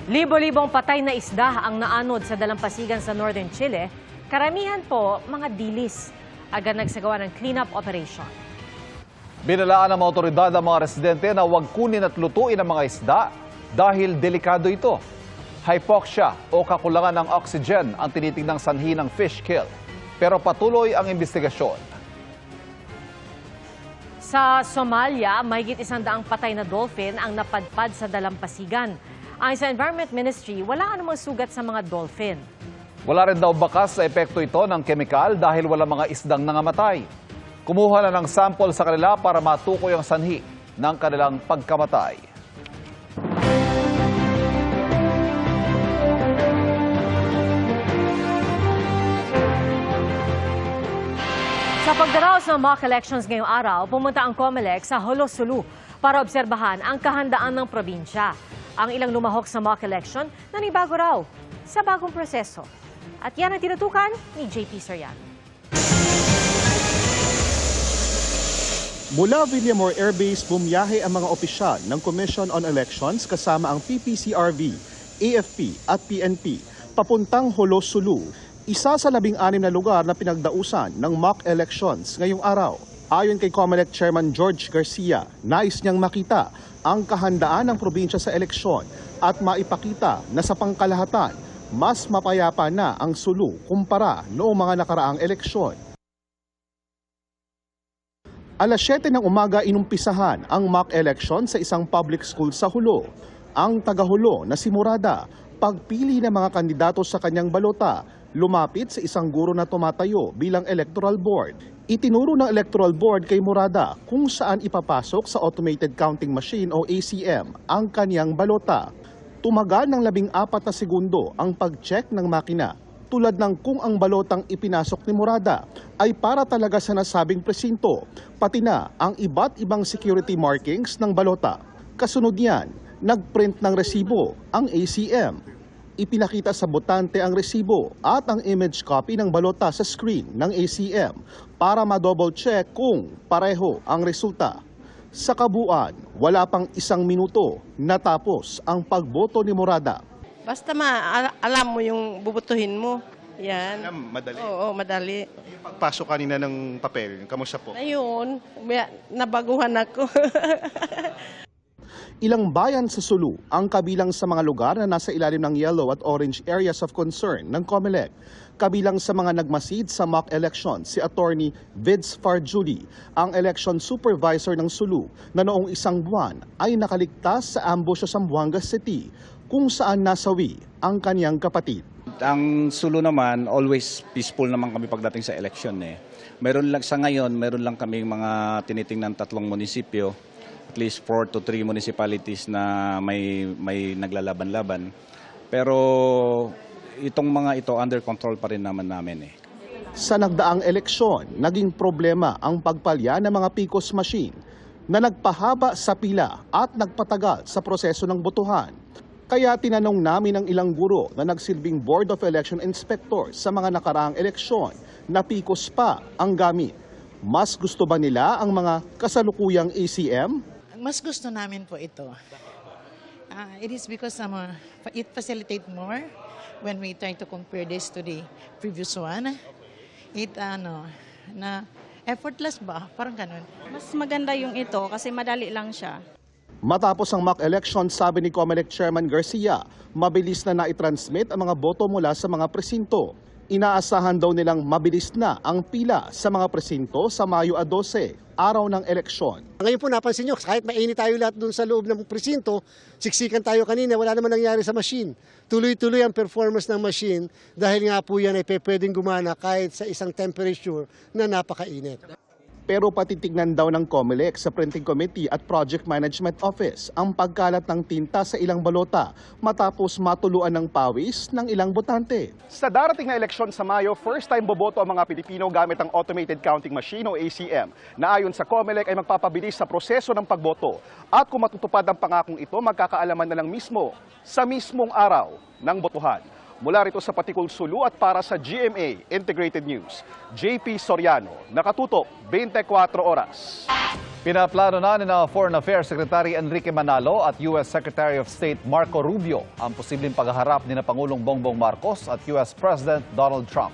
Libo-libong patay na isda ang naanod sa dalampasigan sa Northern Chile. Karamihan po mga dilis. Agad nagsagawa ng cleanup operation. Binalaan ng mga otoridad ang mga residente na huwag kunin at lutuin ang mga isda dahil delikado ito. Hypoxia o kakulangan ng oxygen ang tinitingnang sanhi ng fish kill. Pero patuloy ang investigasyon. Sa Somalia, mahigit 100 patay na dolphin ang napadpad sa dalampasigan. Ayon sa Environment Ministry, wala anumang sugat sa mga dolphin. Wala rin daw bakas sa epekto ito ng kemikal dahil wala mga isdang nangamatay. Kumuha na ng sample sa kanila para matukoy ang sanhi ng kanilang pagkamatay. Sa pagdaraos ng mock elections ngayong araw, pumunta ang COMELEC sa Jolo Sulu para obserbahan ang kahandaan ng probinsya. Ang ilang lumahok sa mock election nanibago raw sa bagong proseso. At yan ang tinutukan ni JP Soriano. Mula Villamor Air Base, bumiyahe ang mga opisyal ng Commission on Elections kasama ang PPCRV, AFP at PNP papuntang Jolo Sulu, isa sa 16 na lugar na pinagdausan ng mock elections ngayong araw. Ayon kay COMELEC Chairman George Garcia, nais niyang makita ang kahandaan ng probinsya sa eleksyon at maipakita na sa pangkalahatan, mas mapayapa na ang Sulu kumpara noong mga nakaraang eleksyon. Alas 7 ng umaga inumpisahan ang mock election sa isang public school sa Jolo. Ang taga-Jolo na si Murada, pagpili ng mga kandidato sa kanyang balota, lumapit sa isang guro na tumatayo bilang electoral board. Itinuro ng electoral board kay Murada kung saan ipapasok sa automated counting machine o ACM ang kanyang balota. Tumagal ng 14 na segundo ang pag-check ng makina, tulad ng kung ang balotang ipinasok ni Murada ay para talaga sa nasabing presinto, pati na ang iba't ibang security markings ng balota. Kasunod niyan, nagprint ng resibo ang ACM. Ipinakita sa botante ang resibo at ang image copy ng balota sa screen ng ACM para ma-double check kung pareho ang resulta. Sa kabuuan, wala pang 1 minuto natapos ang pagboto ni Murada. Basta alam mo yung bubutuhin mo. Yan. Madali. Oo, madali. Yung pagpasok kanina ng papel, kamusta po? Ayun, nabaguhan ako. Ilang bayan sa Sulu ang kabilang sa mga lugar na nasa ilalim ng yellow at orange areas of concern ng COMELEC. Kabilang sa mga nagmasid sa mock election si Attorney Vids Farjuli, ang election supervisor ng Sulu na noong 1 buwan ay nakaligtas sa ambush sa Zamboanga City kung saan nasawi ang kanyang kapatid. Ang Sulu naman, always peaceful naman kami pagdating sa election. Meron lang sa ngayon, meron lang kaming mga tinitingnan 3 munisipyo, at least 4 to 3 municipalities na may naglalaban-laban. Pero itong mga ito, under control pa rin namin. Sa nagdaang eleksyon, naging problema ang pagpalya ng mga PCOS machine na nagpahaba sa pila at nagpatagal sa proseso ng botohan. Kaya tinanong namin ang ilang guro na nagsilbing Board of Election Inspectors sa mga nakaraang eleksyon na PCOS pa ang gamit. Mas gusto ba nila ang mga kasalukuyang ACM? Mas gusto namin po ito. It is because it facilitate more when we try to compare this to the previous one. It na effortless ba? Parang ganun. Mas maganda yung ito kasi madali lang siya. Matapos ang mock election, sabi ni COMELEC Chairman Garcia, mabilis na naitransmit ang mga boto mula sa mga presinto. Inaasahan daw nilang mabilis na ang pila sa mga presinto sa Mayo 12, araw ng eleksyon. Ngayon po napansin nyo, kahit mainit tayo lahat doon sa loob ng presinto, siksikan tayo kanina, wala naman nangyari sa machine. Tuloy-tuloy ang performance ng machine dahil nga po yan ay pwedeng gumana kahit sa isang temperature na napakainit. Pero patitignan daw ng COMELEC sa Printing Committee at Project Management Office ang pagkalat ng tinta sa ilang balota matapos matuluan ng pawis ng ilang botante. Sa darating na eleksyon sa Mayo, first time boboto ang mga Pilipino gamit ang Automated Counting Machine o ACM na ayon sa COMELEC ay magpapabilis sa proseso ng pagboto. At kung matutupad ang pangakong ito, magkakaalaman na lang mismo sa mismong araw ng botohan. Mula rito sa Patikul, Sulu at para sa GMA Integrated News, JP Soriano, nakatutok 24 oras. Pinaplano na ni Foreign Affairs Secretary Enrique Manalo at U.S. Secretary of State Marco Rubio ang posibleng paghaharap ni na Pangulong Bongbong Marcos at U.S. President Donald Trump.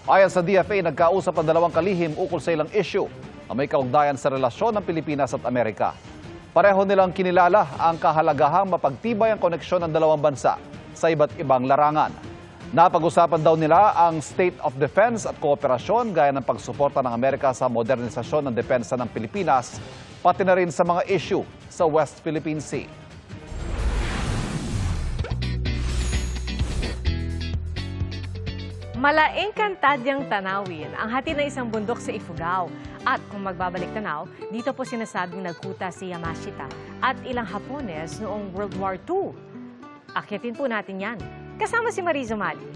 Ayon sa DFA, nagkausap ang dalawang kalihim ukol sa ilang issue na may kaugnayan sa relasyon ng Pilipinas at Amerika. Pareho nilang kinilala ang kahalagahang mapagtibay ang koneksyon ng dalawang bansa sa iba't ibang larangan. Napag-usapan daw nila ang state of defense at kooperasyon gaya ng pagsuporta ng Amerika sa modernisasyon ng depensa ng Pilipinas, pati na rin sa mga issue sa West Philippine Sea. Malaing kantadyang tanawin ang hatid ng isang bundok sa Ifugao. At kung magbabalik tanaw, dito po sinasabing nagkuta si Yamashita at ilang Hapones noong World War II. Akitin po natin yan. Kasama si Marizo Mali.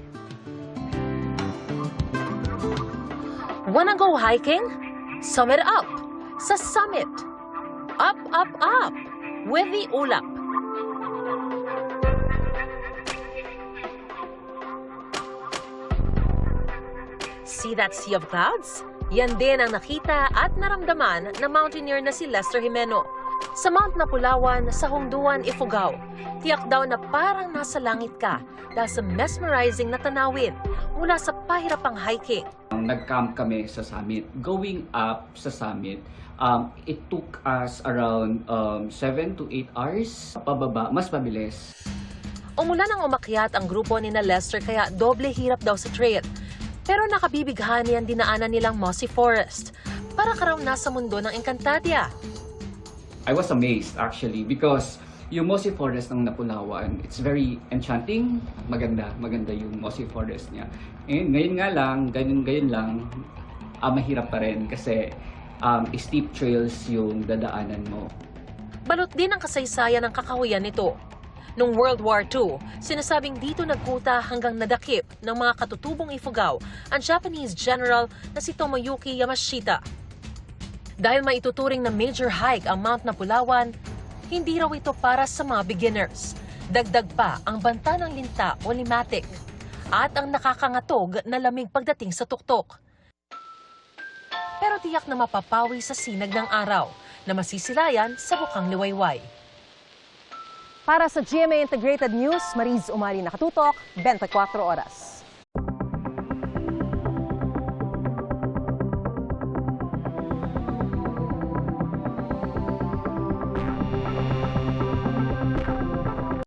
Wanna go hiking? Summit up! Sa summit! Up, up, up! With the ulap! See that sea of clouds? Yan din ang nakita at naramdaman ng mountaineer na si Lester Jimeno. Sa Mount Napulawan, sa Hongduan, Ifugao, tiyak daw na parang nasa langit ka dahil sa mesmerizing na tanawin mula sa pahirapang hiking. Nag-camp kami sa summit. Going up sa summit, it took us around 7 to 8 hours. Pababa, mas mabilis. Umulan ang umakyat ang grupo ni na Lester kaya doble hirap daw sa trail. Pero nakabibighani ang dinaanan nilang mossy forest. Para ka raw nasa mundo ng Encantadia. I was amazed actually because yung mossy forest ng Napulawan, it's very enchanting. Maganda yung mossy forest niya. And ngayon nga lang, ganyan lang, mahirap pa rin kasi steep trails yung dadaanan mo. Balot din ang kasaysayan ng kakahuyan nito. Noong World War II, sinasabing dito nagkuta hanggang nadakip ng mga katutubong Ifugao ang Japanese general na si Tomoyuki Yamashita. Dahil maituturing na major hike ang Mount Napulawan, hindi raw ito para sa mga beginners. Dagdag pa ang banta ng linta o limatic at ang nakakangatog na lamig pagdating sa tuktok. Pero tiyak na mapapawi sa sinag ng araw na masisilayan sa bukang liwayway. Para sa GMA Integrated News, Mariz Umali nakatutok, 24 oras.